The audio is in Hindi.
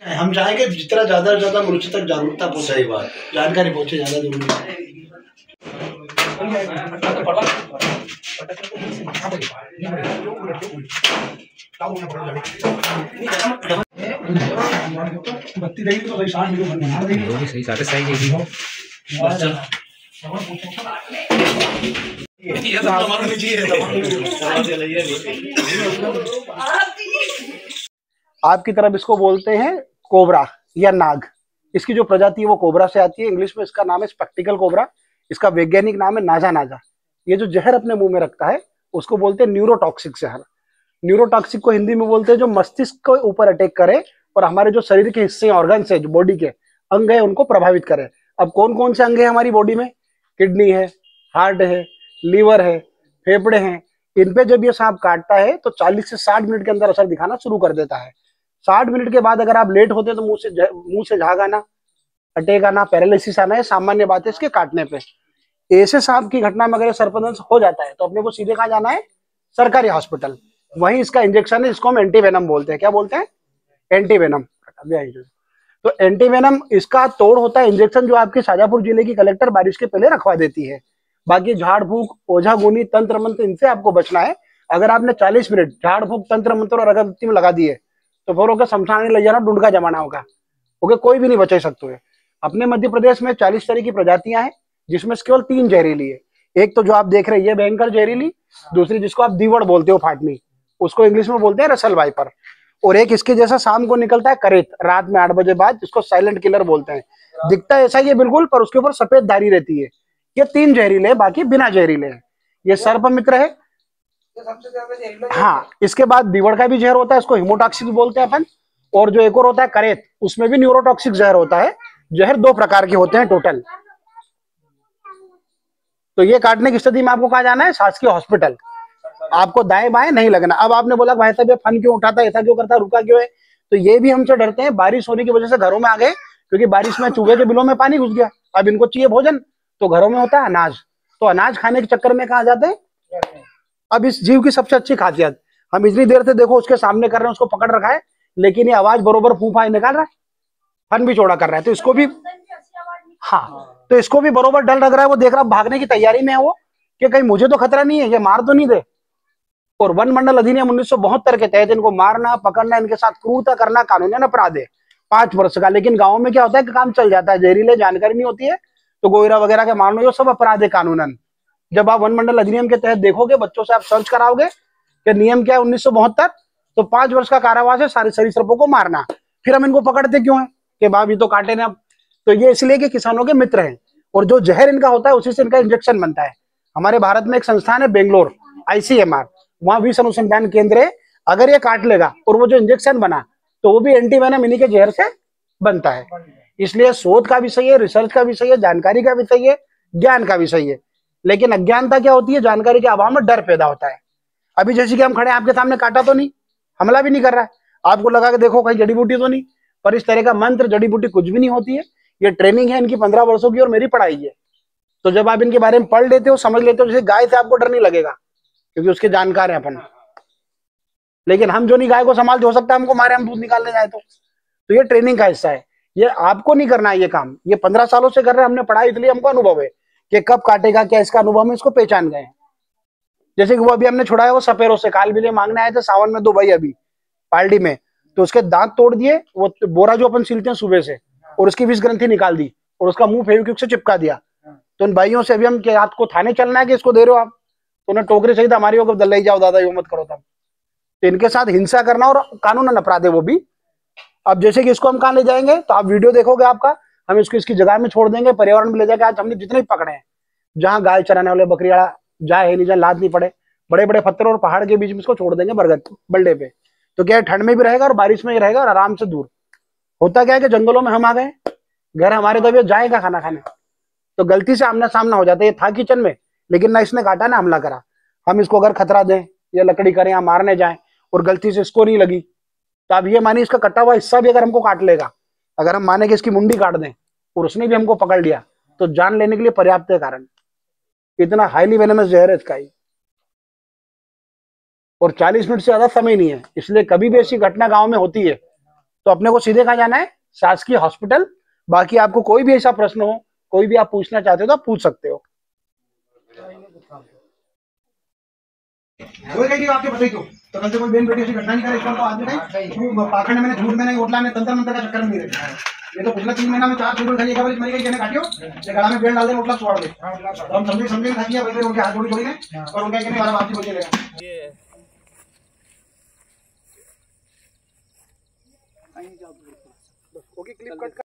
हम चाहेंगे जितना ज्यादा से ज्यादा मनुष्य तक जागरूकता पहुंचे। सही बात, जानकारी पहुंचे, ज्यादा जरूरी है। बत्ती देगी तो भाई 60 मिनट बना देगी, सही साढ़े सही देगी हो। आपकी तरफ इसको बोलते हैं कोबरा या नाग। इसकी जो प्रजाति है वो कोबरा से आती है। इंग्लिश में इसका नाम है स्पेक्टिकल कोबरा। इसका वैज्ञानिक नाम है नाजा नाजा। ये जो जहर अपने मुंह में रखता है उसको बोलते हैं न्यूरोटॉक्सिक जहर। न्यूरोटॉक्सिक को हिंदी में बोलते हैं जो मस्तिष्क के ऊपर अटैक करे और हमारे जो शरीर के हिस्से ऑर्गन्स है, जो बॉडी के अंग है, उनको प्रभावित करे। अब कौन कौन से अंग है हमारी बॉडी में? किडनी है, हार्ट है, लीवर है, फेफड़े हैं। इन पे जब ये सांप काटता है तो 40 से 60 मिनट के अंदर असर दिखाना शुरू कर देता है। 60 मिनट के बाद अगर आप लेट होते तो मुंह से झाग आना, अटैक आना, पैरालिसिस आना, है सामान्य बात है इसके काटने पे। ऐसे सांप की घटना में अगर सर्पदंश हो जाता है तो अपने को सीधे कहाँ जाना है? सरकारी हॉस्पिटल। वहीं इसका इंजेक्शन है जिसको हम एंटीवेनम बोलते हैं। क्या बोलते हैं? एंटीवेनम। तो एंटीवेनम इसका तोड़ होता है इंजेक्शन, जो आपके शाजापुर जिले की कलेक्टर बारिश के पहले रखवा देती है। बाकी झाड़ फूक, ओझा गुनी, तंत्र मंत्र, इनसे आपको बचना है। अगर आपने 40 मिनट झाड़ फूक, तंत्र मंत्र और अगरबत्ती में लगा दिए तो फिर होकर शमशान ले जाना, ढूंढ का जमाना होगा। ओके, कोई भी नहीं बचा सकते है। अपने मध्य प्रदेश में 40 तरह की प्रजातियां हैं जिसमें से केवल 3 जहरीली है। एक तो जो आप देख रहे हैं ये भयंकर जहरीली, दूसरी जिसको आप दीवड़ बोलते हो, फाटनी, उसको इंग्लिश में बोलते हैं रसल वाइपर, और एक इसके जैसा शाम को निकलता है करेत, रात में 8 बजे बाद, जिसको साइलेंट किलर बोलते हैं। दिखता है ऐसा ही है बिल्कुल, पर उसके ऊपर सफेद धारी रहती है। ये 3 जहरीले, बाकी बिना जहरीले हैं। ये सर्प मित्र है। हाँ, इसके बाद दीवड़ का भी जहर होता है, इसको हिमोटॉक्सिक बोलते हैं अपन। और जो एक और होता है करेत, उसमें भी न्यूरोटॉक्सिक जहर होता है। जहर 2 प्रकार के होते हैं टोटल। तो ये काटने की स्थिति में आपको कहा जाना है? शासकीय हॉस्पिटल। आपको दाएं बाएं नहीं लगना। अब आपने बोला भाई साहब ये फन क्यों उठाता है, ऐसा क्यों करता है, रुका क्यों है? तो ये भी हमसे डरते हैं। बारिश होने की वजह से घरों में आ गए, क्योंकि बारिश में चूहे के बिलों में पानी घुस गया। अब इनको चाहिए भोजन, तो घरों में होता है अनाज, तो अनाज खाने के चक्कर में कहाँ जाते हैं? अब इस जीव की सबसे अच्छी खासियत, हम इतनी देर से देखो उसके सामने कर रहे हैं, उसको पकड़ रखा है, लेकिन ये आवाज बरोबर फूफा निकाल रहा है, फन भी चौड़ा कर रहा है। तो इसको भी, हाँ, तो इसको भी बरोबर डर लग रहा है। वो देख रहा है भागने की तैयारी में है वो, कि कहीं मुझे तो खतरा नहीं है, ये मार तो नहीं दे। और वन मंडल अधिनियम 1972 के तहत इनको मारना, पकड़ना, इनके साथ क्रूरता करना कानूनन अपराध है, 5 वर्ष का। लेकिन गांव में क्या होता है कि काम चल जाता है, जहरीले जानकारी नहीं होती है, तो गोयरा वगैरह के मारना, जो सब अपराध है कानूनन। जब आप वन मंडल अधिनियम के तहत देखोगे, बच्चों से आप सर्च कराओगे कि नियम क्या है 1972, तो 5 वर्ष का कारावास है सारे सरीसृपों को मारना। फिर हम इनको पकड़ते क्यों है कि भाभी तो काटे ना। तो ये इसलिए कि किसानों के मित्र हैं, और जो जहर इनका होता है उसी से इनका इंजेक्शन बनता है। हमारे भारत में एक संस्थान है बेंगलोर, ICMR, वहां विष अनुसंधान केंद्र है। अगर ये काट लेगा और वो जो इंजेक्शन बना तो वो भी एंटीवेनम इन्हीं के जहर से बनता है। इसलिए शोध का विषय है, रिसर्च का विषय है, जानकारी का विषय है, ज्ञान का विषय है। लेकिन अज्ञानता क्या होती है? जानकारी के अभाव में डर पैदा होता है। अभी जैसे कि हम खड़े आपके सामने, काटा तो नहीं, हमला भी नहीं कर रहा है, आपको लगा कि देखो कहीं जड़ी बूटी तो नहीं, पर इस तरह का मंत्र जड़ी बूटी कुछ भी नहीं होती है। ये ट्रेनिंग है इनकी 15 वर्षों की, और मेरी पढ़ाई है। तो जब आप इनके बारे में पढ़ लेते हो, समझ लेते हो, जैसे गाय से आपको डर नहीं लगेगा क्योंकि उसके जानकार हैं अपन। लेकिन हम जो नहीं गाय को संभालते, हो सकता है हमको मारे, हम दूध निकालने जाए तो ये ट्रेनिंग का हिस्सा है। ये आपको नहीं करना है ये काम, ये 15 सालों से कर रहे हैं। हमने पढ़ा, इसलिए हमको अनुभव है कि कब काटेगा क्या, इसका अनुभव में इसको पहचान गए। जैसे कि वो अभी हमने छुड़ाया वो सपेरों से, काल बिले मांगने आए थे सावन में 2 भाई अभी पार्टी में, तो उसके दांत तोड़ दिए, वो बोरा जो अपन सीलते हैं सुबह से, और उसकी विष ग्रंथि निकाल दी, और उसका मुंह फेविक्विक से चिपका दिया। तो उन भाइयों से अभी हम क्या रात को थाने चलना है कि इसको दे रहे हो आप? तो उन्हें टोकरी सही था हमारी, हो दल्लाई जाओ दादा, यो मत करो तब। तो इनके साथ हिंसा करना और कानूनन अपराध है वो भी। अब जैसे कि इसको हम कहाँ ले जाएंगे, तो आप वीडियो देखोगे आपका, हम इसको इसकी जगह में छोड़ देंगे, पर्यावरण में ले जाकर। आज हमने जितने भी पकड़े हैं, जहाँ गाय चराने वाले, बकरियाड़ा जाए नहीं, जहाँ लाद नहीं पड़े, बड़े बड़े पत्थर और पहाड़ के बीच में इसको छोड़ देंगे, बरगद बल्ले पे। तो क्या है, ठंड में भी रहेगा और बारिश में ही रहेगा, और आराम से दूर। होता क्या है कि जंगलों में हम आ गए, घर हमारे, तो जाएगा खाना खाने, तो गलती से आमना सामना हो जाता है। ये था किचन में, लेकिन ना इसने काटा ना हमला करा। हम इसको अगर खतरा दें या लकड़ी करें या मारने जाएं और गलती से इसको नहीं लगी, तो आप ये मानिए इसका कटा हुआ हिस्सा भी अगर हमको काट लेगा, अगर हम माने कि इसकी मुंडी काट दें और उसने भी हमको पकड़ लिया, तो जान लेने के लिए पर्याप्त है कारण। इतना हाईली वेनेमस जहर है इसका ही, और 40 मिनट से ज्यादा समय नहीं है। इसलिए कभी भी ऐसी घटना गांव में होती है तो अपने को सीधे कहाँ जाना है, शासकीय हॉस्पिटल। बाकी आपको कोई भी ऐसा प्रश्न हो, कोई भी आप पूछना चाहते हो तो आप पूछ सकते हो। आपके बताइए तो कल से कोई बहन बेटी ऐसी घटना नहीं करे, इसका तो आदमी नहीं पाखंड में झूठ में नहीं ओटला में तंत्र मंत्र का चक्कर में नहीं रहता। ये तो पिछले 3 महीना में 4 चोट खाई, एक बार मरी गई कहने काटियो ये गला में बेल्ट डाल दे ओटला छोड़ दे। तो हम समझे खाइए भाई उनके हाथ जोड़ी ने और उनका कहने वाला बात ही बोलेगा। Okay clip cut